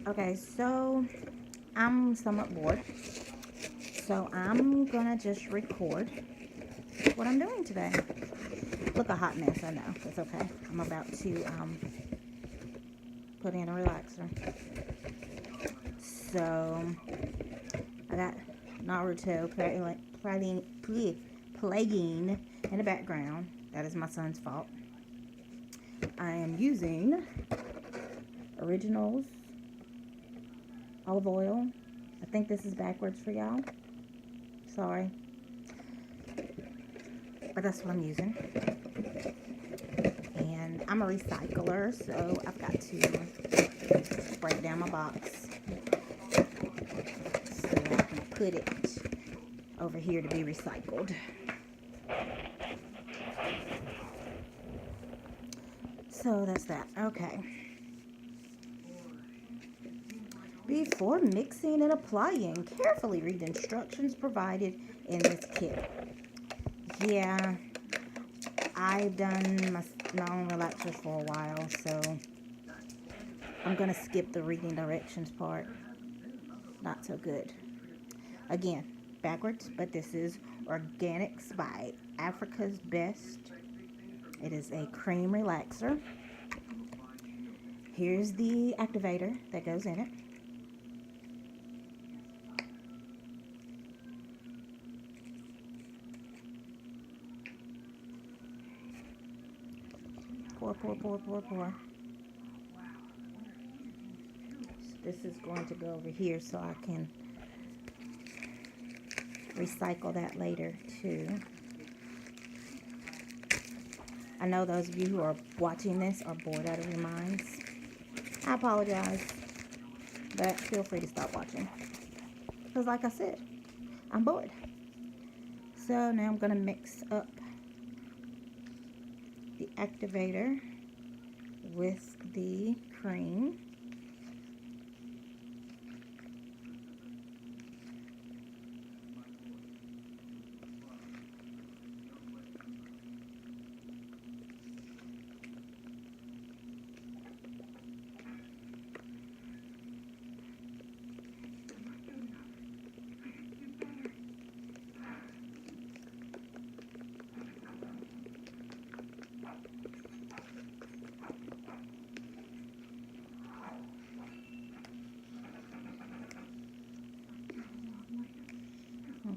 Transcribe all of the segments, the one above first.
Okay, so I'm somewhat bored. So I'm gonna just record what I'm doing today. Look, a hot mess, I know. It's okay. I'm about to put in a relaxer. So I got Naruto playing in the background. That is my son's fault. I am using Originals olive oil. I think this is backwards for y'all. Sorry. But that's what I'm using. And I'm a recycler, so I've got to break down my box so that I can put it over here to be recycled. So that's that. Okay. Before mixing and applying, carefully read the instructions provided in this kit. Yeah, I've done my own relaxers for a while, so I'm going to skip the reading directions part. Not so good. Again, backwards, but this is Organics by Africa's Best. It is a cream relaxer. Here's the activator that goes in it. Pour, pour, pour, pour, pour. This is going to go over here so I can recycle that later too. I know those of you who are watching this are bored out of your minds. I apologize, but feel free to stop watching. Because like I said, I'm bored. So now I'm going to mix up the activator with the cream.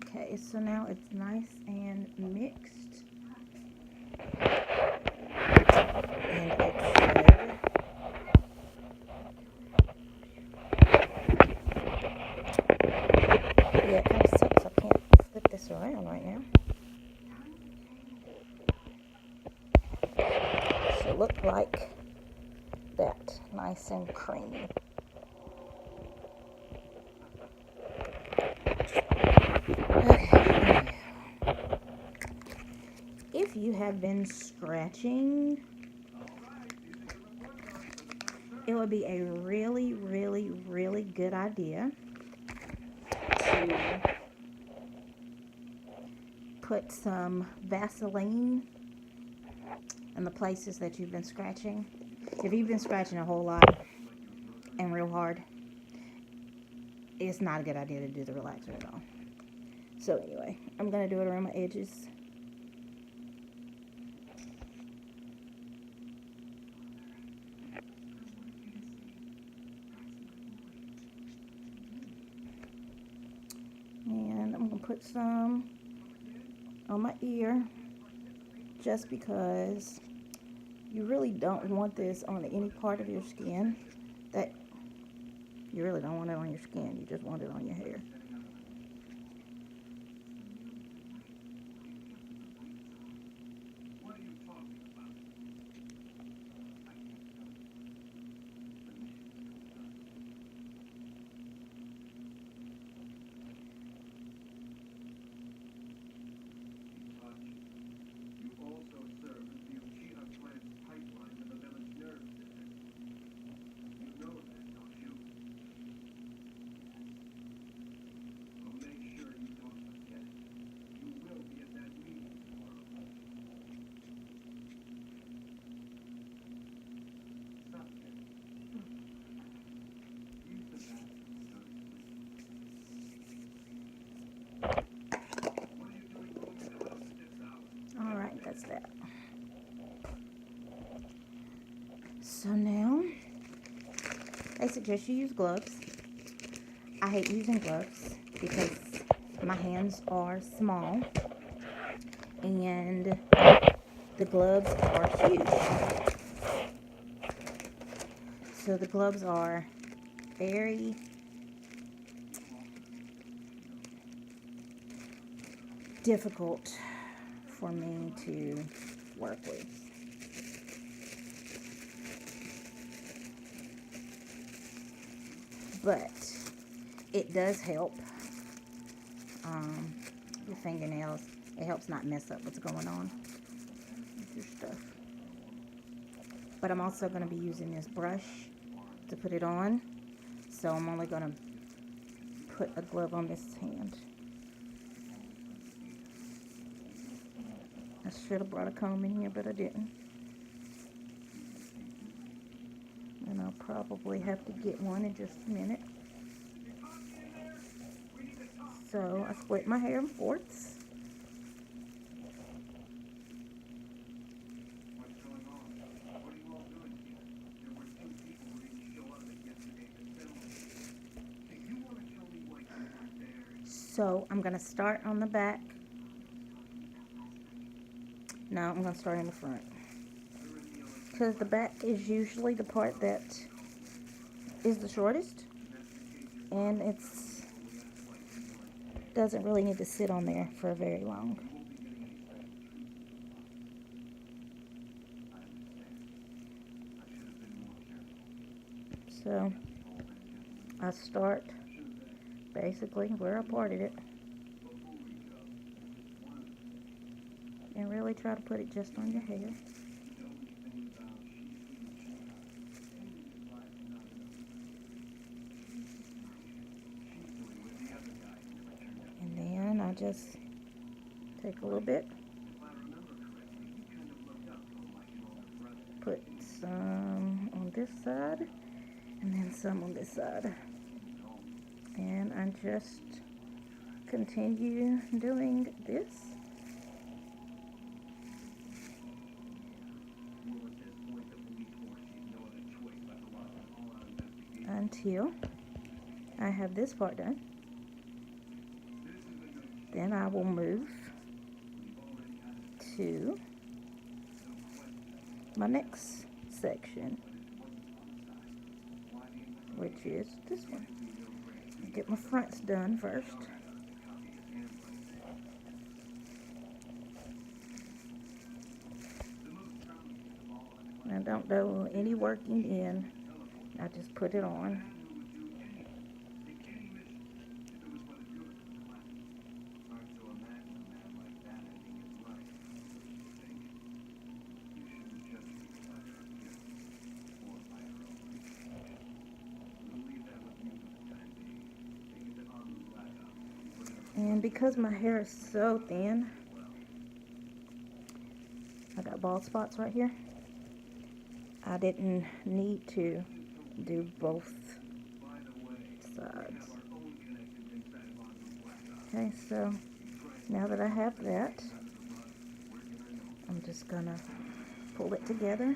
Okay, so now it's nice and mixed. And it should yeah, it kind of sucks. I can't flip this around right now. Should look like that, nice and creamy. Okay. If you have been scratching, it would be a really, really, really good idea to put some Vaseline in the places that you've been scratching. If you've been scratching a whole lot and real hard, it's not a good idea to do the relaxer at all. So anyway, I'm going to do it around my edges. And I'm going to put some on my ear just because you really don't want this on any part of your skin that you really don't want it on your skin. You just want it on your hair. So now, they suggest you use gloves. I hate using gloves because my hands are small and the gloves are huge. So the gloves are very difficult for me to work with. But it does help your fingernails. It helps not mess up what's going on with your stuff. But I'm also going to be using this brush to put it on. So I'm only going to put a glove on this hand. I should have brought a comb in here, but I didn't. And I'll probably have to get one in just a minute. So I split my hair in fourths. So I'm going to start on the back. No, I'm going to start in the front. Because the back is usually the part that is the shortest. And it's doesn't really need to sit on there for very long. So I start basically where I parted it. And really try to put it just on your hair. And then I just take a little bit, put some on this side, and then some on this side. And I just continue doing this until I have this part done. Then I will move to my next section, which is this one. Get my fronts done first. I don't do any working in. I just put it on. And because my hair is so thin, I got bald spots right here. I didn't need to do both sides. Okay, so now that I have that, I'm just gonna pull it together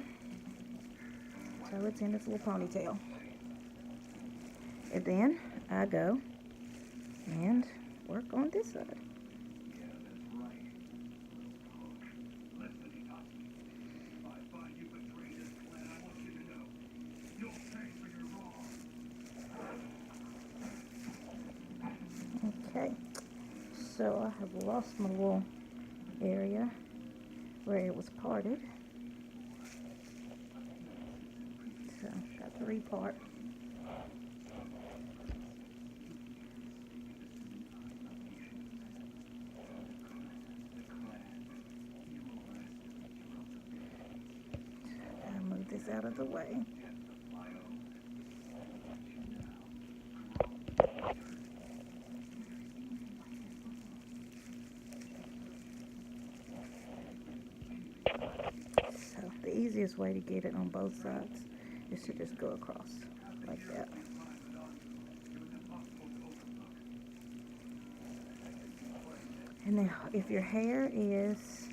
so it's in this little ponytail. And then I go and work on this side. Okay, so I have lost my little area where it was parted. So got to repart. This out of the way. So the easiest way to get it on both sides is to just go across like that. And then if your hair is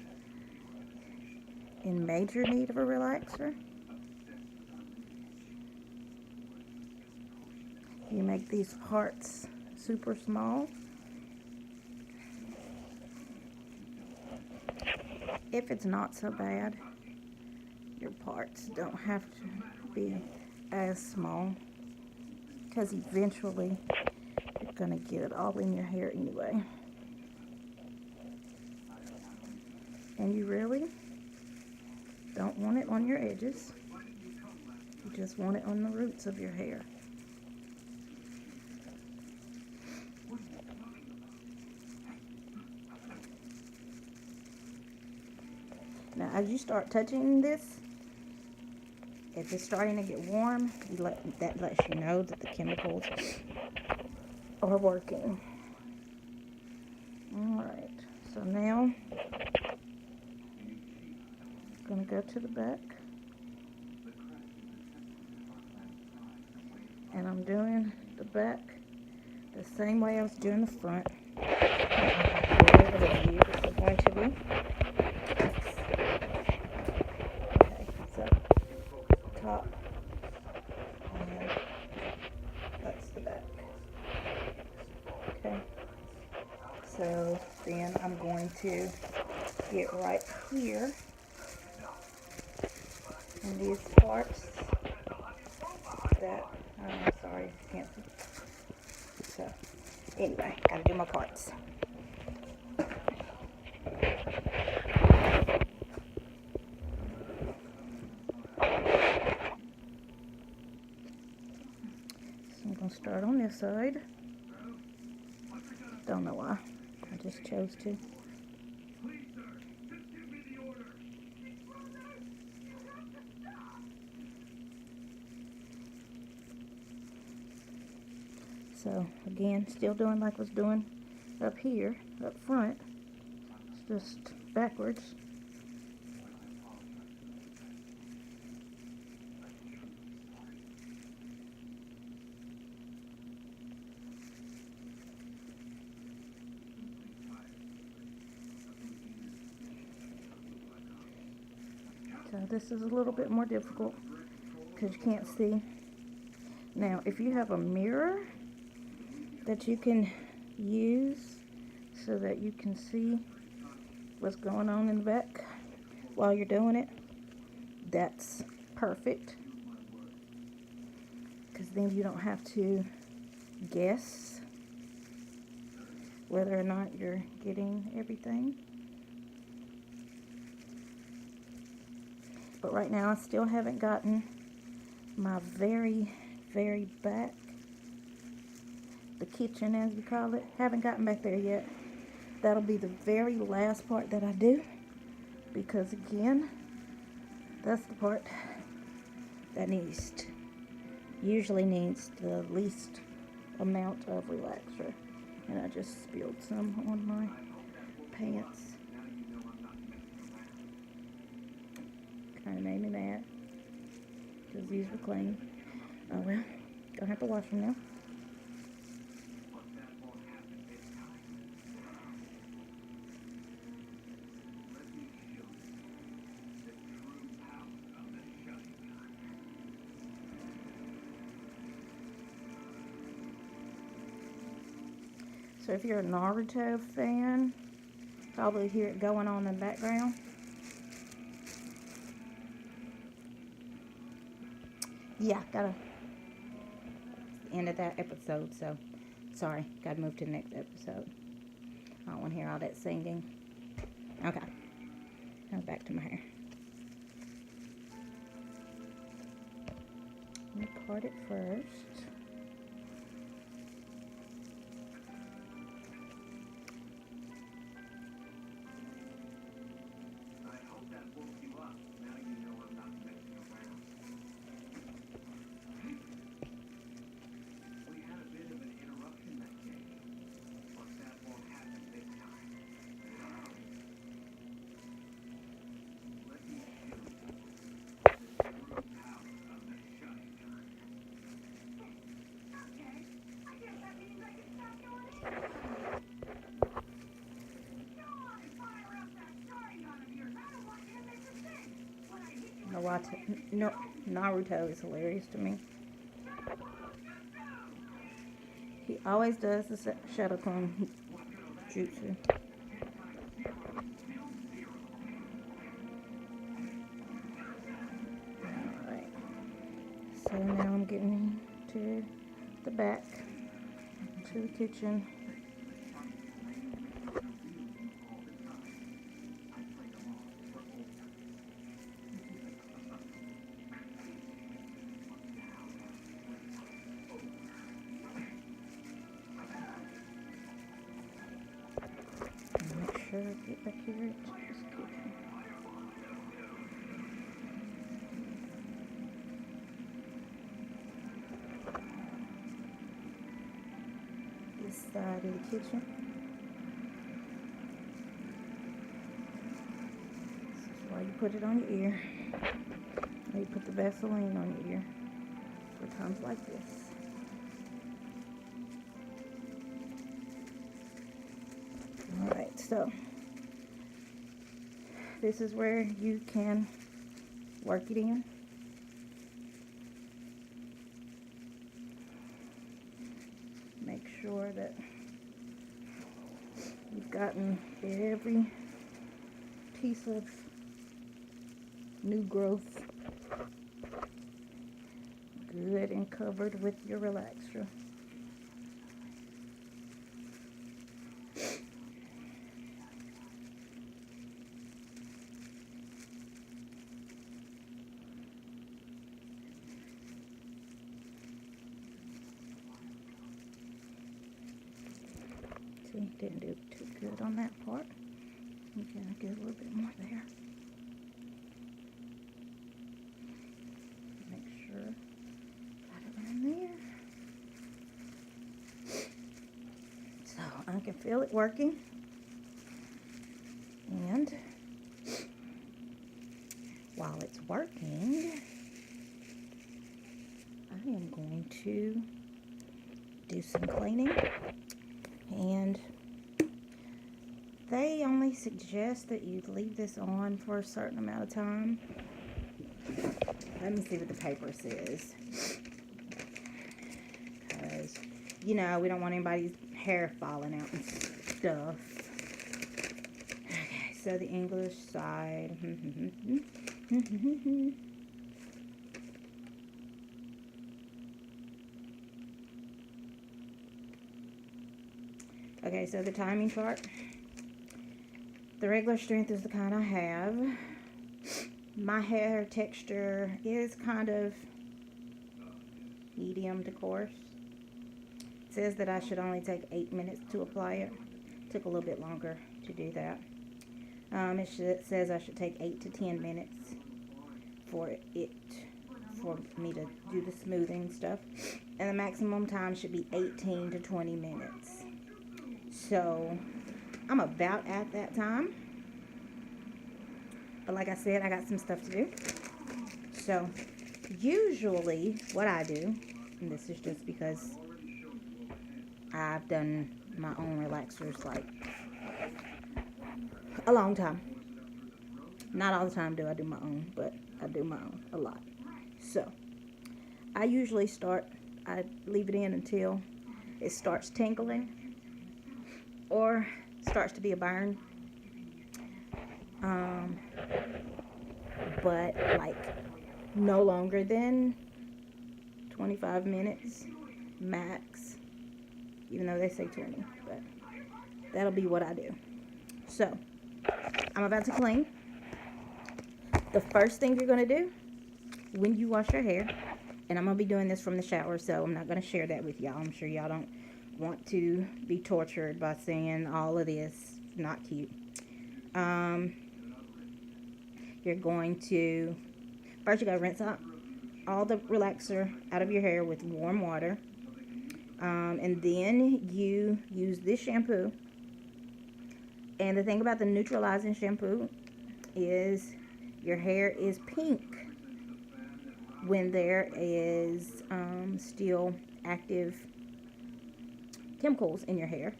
in major need of a relaxer, you make these parts super small. If it's not so bad, your parts don't have to be as small, because eventually you're going to get it all in your hair anyway. And you really don't want it on your edges. You just want it on the roots of your hair. Now, as you start touching this, if it's starting to get warm, that lets you know that the chemicals are working. Alright, so now I'm going to go to the back. And I'm doing the back the same way I was doing the front. It's going to be. Okay, so top, and that's the back. Okay, so then I'm going to get right here in these parts that, I'm sorry, can't see. So anyway, gotta do my parts. I'm going to start on this side. Don't know why. I just chose to. So again, still doing like I was doing up here, up front. It's just backwards. So this is a little bit more difficult because you can't see. Now, if you have a mirror that you can use so that you can see what's going on in the back while you're doing it, that's perfect. Because then you don't have to guess whether or not you're getting everything. But right now I still haven't gotten my very, very back, the kitchen as we call it. Haven't gotten back there yet. That'll be the very last part that I do, because again, that's the part that usually needs the least amount of relaxer. And I just spilled some on my pants. Kind of made me mad because these were clean. Oh well, gonna have to wash them now. So if you're a Naruto fan, probably hear it going on in the background. Yeah, gotta end of that episode, so sorry, gotta move to the next episode. I don't want to hear all that singing. Okay, now back to my hair. Let me part it first. Naruto is hilarious to me. He always does the shadow clone jutsu. Alright. So now I'm getting to the back, to the kitchen. Make sure I get back here to this kitchen. This side of the kitchen. This is why you put it on your ear. Or you put the Vaseline on your ear for times like this. Alright, so this is where you can work it in. Make sure that you've gotten every piece of new growth good and covered with your relaxer. See, didn't do too good on that part. I'm gonna get a little bit more there. Make sure got it in there. So I can feel it working. And while it's working, I am going to do some cleaning. And they only suggest that you leave this on for a certain amount of time. Let me see what the paper says. Because, you know, we don't want anybody's hair falling out and stuff. Okay, so the English side. Okay, so the timing chart. The regular strength is the kind I have. My hair texture is kind of medium to coarse. It says that I should only take 8 minutes to apply it. Took a little bit longer to do that. It says I should take 8 to 10 minutes for me to do the smoothing stuff. And the maximum time should be 18 to 20 minutes. So I'm about at that time. But like I said, I got some stuff to do. So usually what I do, and this is just because I've done my own relaxers like a long time. Not all the time do I do my own, but I do my own a lot. So I usually I leave it in until it starts tingling or starts to be a burn. But like no longer than 25 minutes max, even though they say 20, but that'll be what I do. So I'm about to clean. The first thing you're going to do when you wash your hair, and I'm going to be doing this from the shower, so I'm not going to share that with y'all. I'm sure y'all don't want to be tortured by seeing all of this. Not cute. You're going to, first you got to rinse out all the relaxer out of your hair with warm water. And then you use this shampoo. And the thing about the neutralizing shampoo is your hair is pink when there is still active chemicals in your hair.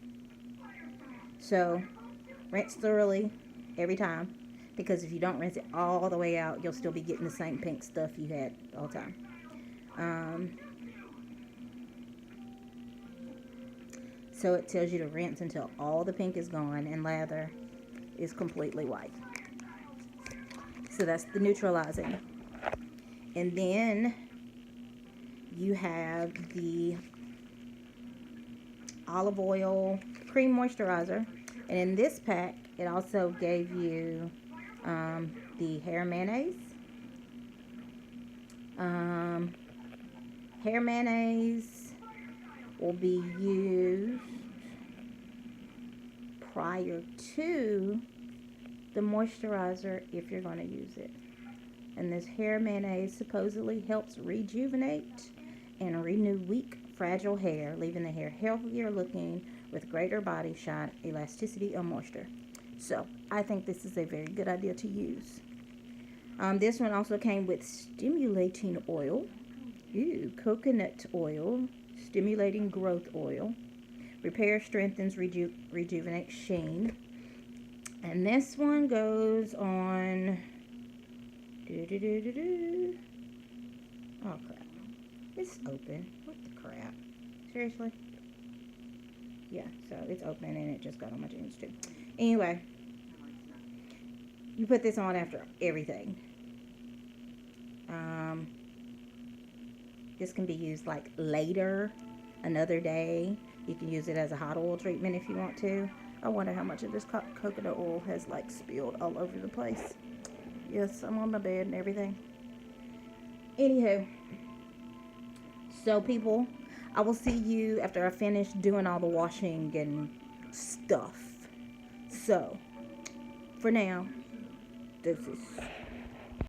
So rinse thoroughly every time, because if you don't rinse it all the way out, you'll still be getting the same pink stuff you had all the time. So it tells you to rinse until all the pink is gone and lather is completely white. So that's the neutralizing. And then you have the olive oil cream moisturizer. And in this pack, it also gave you the hair mayonnaise. Hair mayonnaise will be used prior to the moisturizer if you're going to use it. And this hair mayonnaise supposedly helps rejuvenate and renew weak, fragile hair, leaving the hair healthier looking with greater body shine, elasticity, and moisture. So I think this is a very good idea to use. This one also came with stimulating oil. Ooh, coconut oil, stimulating growth oil. Repair, strengthens, rejuvenates sheen. And this one goes on. Oh crap! It's open. What the crap? Seriously? Yeah. So it's open and it just got on my jeans too. Anyway, you put this on after everything. This can be used like later, another day. You can use it as a hot oil treatment if you want to. I wonder how much of this coconut oil has like spilled all over the place. Yes, I'm on my bed and everything. Anywho, so people, I will see you after I finish doing all the washing and stuff. So, for now, this is